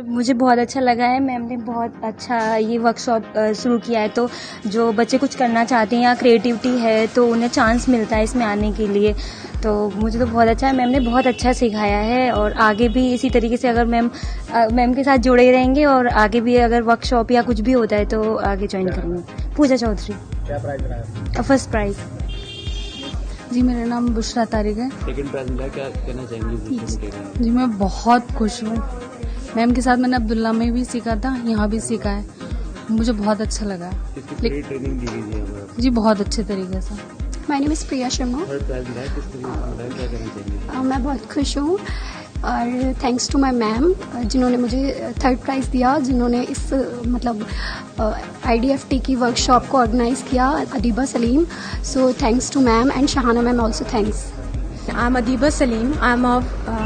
मुझे बहुत अच्छा लगा है। मैम ने बहुत अच्छा ये वर्कशॉप शुरू किया है, तो जो बच्चे कुछ करना चाहते हैं या क्रिएटिविटी है तो उन्हें चांस मिलता है इसमें आने के लिए। तो मुझे तो बहुत अच्छा है, मैम ने बहुत अच्छा सिखाया है और आगे भी इसी तरीके से अगर मैम के साथ जुड़े रहेंगे और आगे भी अगर वर्कशॉप या कुछ भी होता है तो आगे ज्वाइन करेंगे। पूजा चौधरी। क्या प्राइज मिला? First prize. जी, मेरा नाम बुशरा तारिक है। सेकंड प्राइज मिला, क्या कहना चाहेंगे? जी, मैं बहुत खुश हूँ। मैम के साथ मैंने अब्दुल्ला में भी सीखा था, यहाँ भी सीखा है, मुझे बहुत अच्छा लगा। ट्रेनिंग दी गई थी? जी, बहुत अच्छे तरीके से। My name is Priya Sharma. Third prize मिला, किस तरीके से मिला, क्या कहना चाहेंगे? मैं बहुत खुश हूँ और थैंक्स टू माय मैम जिन्होंने मुझे थर्ड प्राइज़ दिया, जिन्होंने इस मतलब IDFT की वर्कशॉप को ऑर्गेनाइज़ किया, Adiba Salim. So thanks to ma'am and Shahana ma'am also thanks. I'm Adiba Salim. I'm a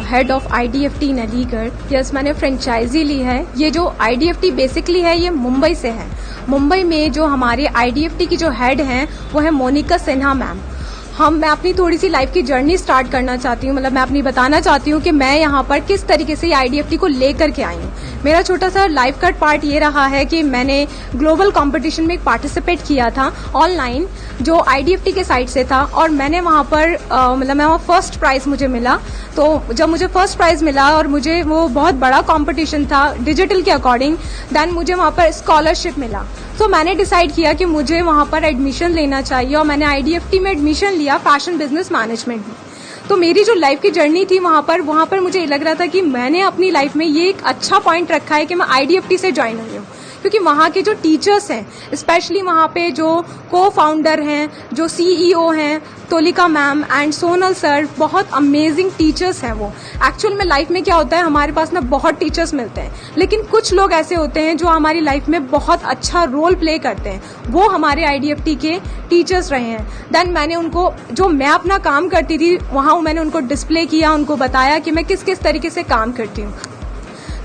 head of IDFT in Aligarh. Yes, मैंने फ्रेंचाइजी ली है। ये जो IDFT बेसिकली है ये मुंबई से है। मुंबई में जो हमारे IDFT की जो हेड हैं वो है मोनिका सिन्हा मैम। मैं अपनी थोड़ी सी लाइफ की जर्नी स्टार्ट करना चाहती हूँ, मतलब मैं अपनी बताना चाहती हूँ कि मैं यहाँ पर किस तरीके से IDFT को लेकर के आई हूँ। मेरा छोटा सा लाइफ का पार्ट ये रहा है कि मैंने ग्लोबल कंपटीशन में पार्टिसिपेट किया था ऑनलाइन, जो IDFT के साइट से था और मैंने वहाँ पर मतलब मैं वहाँ फर्स्ट प्राइज मुझे मिला। तो जब मुझे फर्स्ट प्राइज मिला और मुझे वो बहुत बड़ा कंपटीशन था डिजिटल के अकॉर्डिंग, देन मुझे वहाँ पर स्कॉलरशिप मिला। तो मैंने डिसाइड किया कि मुझे वहाँ पर एडमिशन लेना चाहिए और मैंने IDFT में एडमिशन लिया फैशन बिजनेस मैनेजमेंट में। तो मेरी जो लाइफ की जर्नी थी वहाँ पर मुझे लग रहा था कि मैंने अपनी लाइफ में ये एक अच्छा पॉइंट रखा है कि मैं IDFT से ज्वाइन हुई हूँ, क्योंकि वहाँ के जो टीचर्स हैं, स्पेशली वहाँ पे जो को फाउंडर हैं, जो CEO हैं, तोलिका मैम एंड सोनल सर, बहुत अमेजिंग टीचर्स हैं वो। एक्चुअल में लाइफ में क्या होता है, हमारे पास ना बहुत टीचर्स मिलते हैं, लेकिन कुछ लोग ऐसे होते हैं जो हमारी लाइफ में बहुत अच्छा रोल प्ले करते हैं, वो हमारे IDFT के टीचर्स रहे हैं। देन मैंने उनको, जो मैं अपना काम करती थी वहाँ, मैंने उनको डिस्प्ले किया, उनको बताया कि मैं किस किस तरीके से काम करती हूँ।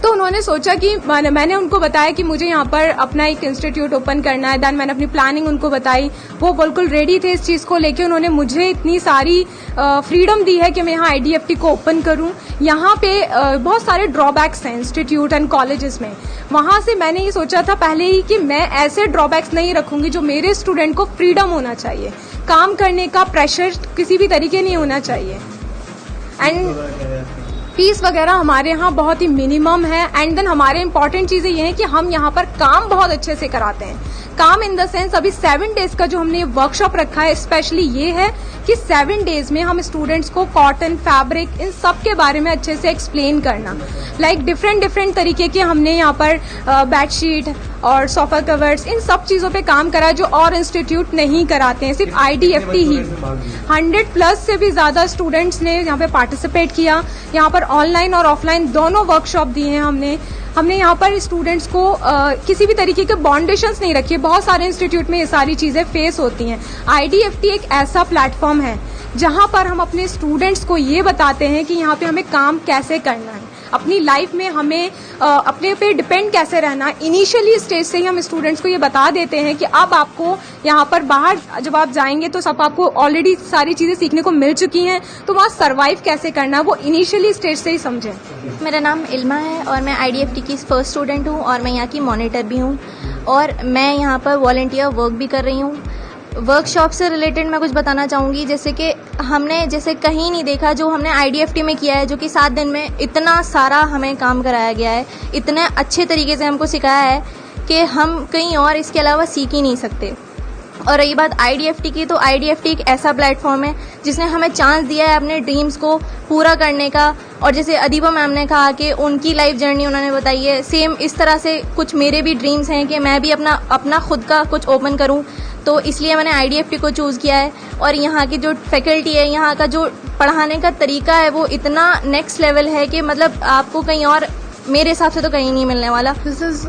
तो उन्होंने सोचा कि मैंने उनको बताया कि मुझे यहाँ पर अपना एक इंस्टीट्यूट ओपन करना है। देन मैंने अपनी प्लानिंग उनको बताई, वो बिल्कुल रेडी थे इस चीज़ को लेके। उन्होंने मुझे इतनी सारी फ्रीडम दी है कि मैं यहाँ IDFT को ओपन करूँ। यहाँ पे बहुत सारे ड्रॉबैक्स हैं इंस्टीट्यूट एंड कॉलेजेस में। वहाँ से मैंने ये सोचा था पहले ही कि मैं ऐसे ड्रॉबैक्स नहीं रखूँगी, जो मेरे स्टूडेंट को फ्रीडम होना चाहिए, काम करने का प्रेशर किसी भी तरीके नहीं होना चाहिए। एंड फीस वगैरह हमारे यहाँ बहुत ही मिनिमम है। एंड देन हमारे इंपॉर्टेंट चीजें ये हैं कि हम यहाँ पर काम बहुत अच्छे से कराते हैं। काम इन द सेंस, अभी 7 डेज का जो हमने वर्कशॉप रखा है, स्पेशली ये है कि 7 डेज में हम स्टूडेंट्स को कॉटन, फैब्रिक, इन सब के बारे में अच्छे से एक्सप्लेन करना। लाइक डिफरेंट तरीके के हमने यहाँ पर बेडशीट और सोफा कवर्स, इन सब चीजों पे काम करा जो और इंस्टीट्यूट नहीं कराते हैं, सिर्फ IDFT ही। 100+ से भी ज्यादा स्टूडेंट्स ने यहाँ पे पार्टिसिपेट किया। यहाँ पर ऑनलाइन और ऑफलाइन दोनों वर्कशॉप दिए हैं हमने यहाँ पर स्टूडेंट्स को किसी भी तरीके के बाउंडेशंस नहीं रखी है। बहुत सारे इंस्टीट्यूट में ये सारी चीजें फेस होती हैं। IDFT एक ऐसा प्लेटफॉर्म है जहाँ पर हम अपने स्टूडेंट्स को ये बताते हैं कि यहाँ पे हमें काम कैसे करना है, अपनी लाइफ में हमें अपने पे डिपेंड कैसे रहना। इनिशियली स्टेज से ही हम स्टूडेंट्स को ये बता देते हैं कि अब आपको यहाँ पर बाहर जब आप जाएंगे तो सब आपको ऑलरेडी सारी चीजें सीखने को मिल चुकी हैं, तो वहाँ सर्वाइव कैसे करना वो इनिशियली स्टेज से ही समझें। मेरा नाम इल्मा है और मैं IDFT की फर्स्ट स्टूडेंट हूँ और मैं यहाँ की मॉनिटर भी हूँ और मैं यहाँ पर वॉलंटियर वर्क भी कर रही हूँ। वर्कशॉप से रिलेटेड मैं कुछ बताना चाहूँगी, जैसे कि हमने कहीं नहीं देखा जो हमने IDFT में किया है, जो कि 7 दिन में इतना सारा हमें काम कराया गया है, इतने अच्छे तरीके से हमको सिखाया है कि हम कहीं और इसके अलावा सीख ही नहीं सकते। और रही बात IDFT की, तो IDFT एक ऐसा प्लेटफॉर्म है जिसने हमें चांस दिया है अपने ड्रीम्स को पूरा करने का। और जैसे अदीबा मैम ने कहा कि उनकी लाइफ जर्नी उन्होंने बताई है, सेम इस तरह से कुछ मेरे भी ड्रीम्स हैं कि मैं भी अपना खुद का कुछ ओपन करूं, तो इसलिए मैंने IDFT को चूज़ किया है। और यहाँ की जो फैकल्टी है, यहाँ का जो पढ़ाने का तरीका है, वो इतना नेक्स्ट लेवल है कि मतलब आपको कहीं और, मेरे हिसाब से तो कहीं नहीं मिलने वाला। दिस इज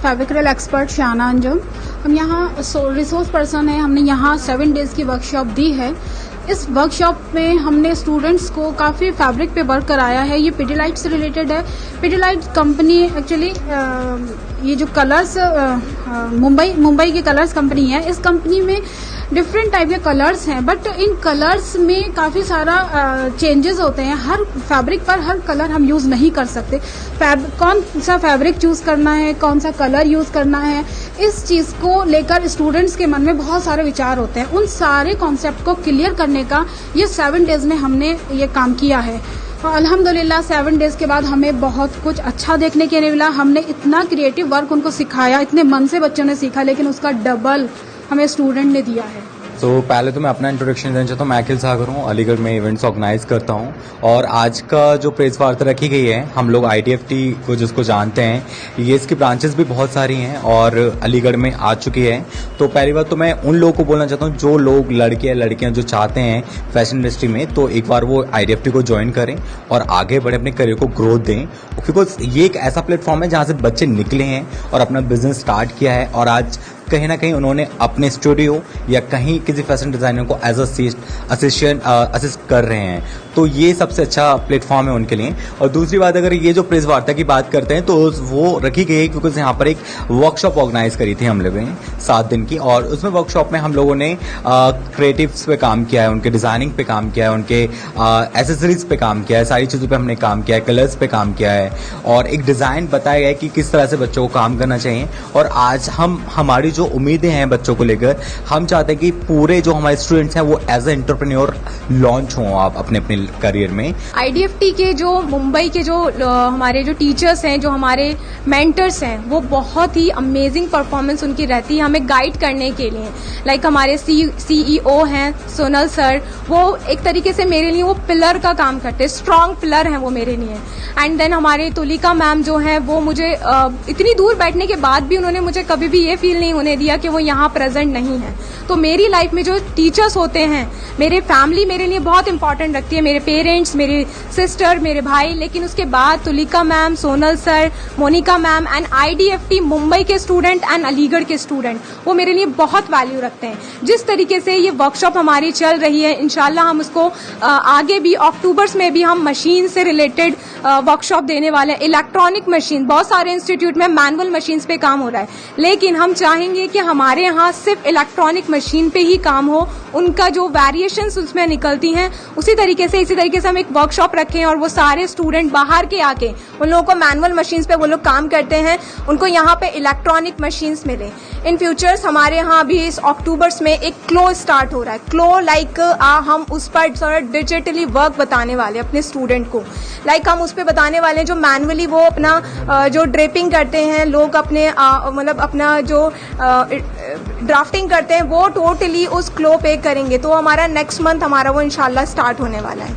फैब्रिकल एक्सपर्ट शाना अंजुम। हम यहाँ रिसोर्स पर्सन है, हमने यहाँ 7 डेज की वर्कशॉप दी है। इस वर्कशॉप में हमने स्टूडेंट्स को काफ़ी फैब्रिक पे वर्क कराया है। ये पिडिलाइट से रिलेटेड है। पिडिलाइट कंपनी एक्चुअली ये जो कलर्स मुंबई की कलर्स कंपनी है, इस कंपनी में डिफरेंट टाइप के कलर्स हैं, बट इन कलर्स में काफ़ी सारा चेंजेस होते हैं। हर फैब्रिक पर हर कलर हम यूज़ नहीं कर सकते। कौन सा फैब्रिक चूज़ करना है, कौन सा कलर यूज़ करना है, इस चीज़ को लेकर स्टूडेंट्स के मन में बहुत सारे विचार होते हैं। उन सारे कॉन्सेप्ट को क्लियर करने का ये 7 डेज में हमने ये काम किया है। और अल्हम्दुलिल्लाह 7 डेज के बाद हमें बहुत कुछ अच्छा देखने के लिए मिला। हमने इतना क्रिएटिव वर्क उनको सिखाया, इतने मन से बच्चों ने सीखा, लेकिन उसका डबल हमें स्टूडेंट ने दिया है। तो पहले तो मैं अपना इंट्रोडक्शन देना चाहता हूँ। मैं अखिल सागर हूँ, अलीगढ़ में इवेंट्स ऑर्गेनाइज करता हूँ। और आज का जो प्रेस वार्ता रखी गई है, हम लोग IDFT को जिसको जानते हैं, ये इसकी ब्रांचेस भी बहुत सारी हैं और अलीगढ़ में आ चुकी है। तो पहली बात तो मैं उन लोगों को बोलना चाहता हूँ जो लोग लड़कियाँ जो चाहते हैं फैशन इंडस्ट्री में, तो एक बार वो IDFT को ज्वाइन करें और आगे बढ़े, अपने करियर को ग्रोथ दें। बिकॉज ये एक ऐसा प्लेटफॉर्म है जहाँ से बच्चे निकले हैं और अपना बिजनेस स्टार्ट किया है और आज कहीं ना कहीं उन्होंने अपने स्टूडियो या कहीं किसी फैशन डिजाइनर को एज असिस्ट कर रहे हैं। तो ये सबसे अच्छा प्लेटफॉर्म है उनके लिए। और दूसरी बात, अगर ये जो प्रेस वार्ता की बात करते हैं तो वो रखी गई है क्योंकि यहाँ पर एक वर्कशॉप ऑर्गेनाइज करी थी हम लोगों ने 7 दिन की। और उसमें वर्कशॉप में हम लोगों ने क्रिएटिव्स पे काम किया है, उनके डिजाइनिंग पे काम किया है, उनके एसेसरीज पे काम किया है, सारी चीज़ों पे हमने काम किया है, कलर्स पे काम किया है और एक डिज़ाइन बताया गया है कि किस तरह से बच्चों को काम करना चाहिए। और आज हमारी जो उम्मीदें हैं बच्चों को लेकर, हम चाहते हैं कि पूरे जो हमारे स्टूडेंट्स हैं वो एज ए एंटरप्रेन्योर लॉन्च हों आप अपने करियर में। IDFT के जो मुंबई के जो हमारे जो टीचर्स हैं, जो हमारे मेंटर्स हैं, वो बहुत ही अमेजिंग परफॉर्मेंस उनकी रहती है हमें गाइड करने के लिए। लाइक हमारे CEO हैं सोनल सर, वो एक तरीके से मेरे लिए वो पिलर का काम करते हैं, स्ट्रॉन्ग पिलर हैं वो मेरे लिए। एंड देन हमारे तुलिका मैम जो हैं, वो मुझे इतनी दूर बैठने के बाद भी उन्होंने मुझे कभी भी ये फील नहीं होने दिया कि वो यहाँ प्रेजेंट नहीं है। तो मेरी लाइफ में जो टीचर्स होते हैं, मेरे फैमिली मेरे लिए बहुत इंपॉर्टेंट रखती है, मेरे पेरेंट्स, मेरी सिस्टर, मेरे भाई, लेकिन उसके बाद Tulika ma'am, Sonal sir, Monika ma'am and IDFT Mumbai के स्टूडेंट एंड अलीगढ़ के स्टूडेंट, वो मेरे लिए बहुत वैल्यू रखते हैं। जिस तरीके से ये वर्कशॉप हमारी चल रही है, इंशाल्लाह हम उसको आगे भी अक्टूबर में भी हम मशीन से रिलेटेड वर्कशॉप देने वाले हैं। इलेक्ट्रॉनिक मशीन, बहुत सारे इंस्टीट्यूट में मैनुअल मशीन्स पे काम हो रहा है, लेकिन हम चाहेंगे कि हमारे यहाँ सिर्फ इलेक्ट्रॉनिक मशीन पे ही काम हो। उनका जो वेरिएशंस उसमें निकलती हैं, इसी तरीके से हम एक वर्कशॉप रखें और वो सारे स्टूडेंट बाहर के आके, उन लोगों को मैनुअल मशीन्स पे वो लोग काम करते हैं, उनको यहाँ पे इलेक्ट्रॉनिक मशीन्स मिले। इन फ्यूचर्स हमारे यहाँ अभी इस अक्टूबर में एक क्लो स्टार्ट हो रहा है। क्लो लाइक हम उस पर थोड़ा डिजिटली वर्क बताने वाले अपने स्टूडेंट को। लाइक हम उस पर बताने वाले हैं जो मैनुअली वो अपना जो ड्रेपिंग करते हैं लोग, अपने मतलब अपना जो ड्राफ्टिंग करते हैं, वो टोटली उस क्लो पे करेंगे। तो हमारा नेक्स्ट मंथ हमारा वो इंशाल्लाह स्टार्ट होने वाला है।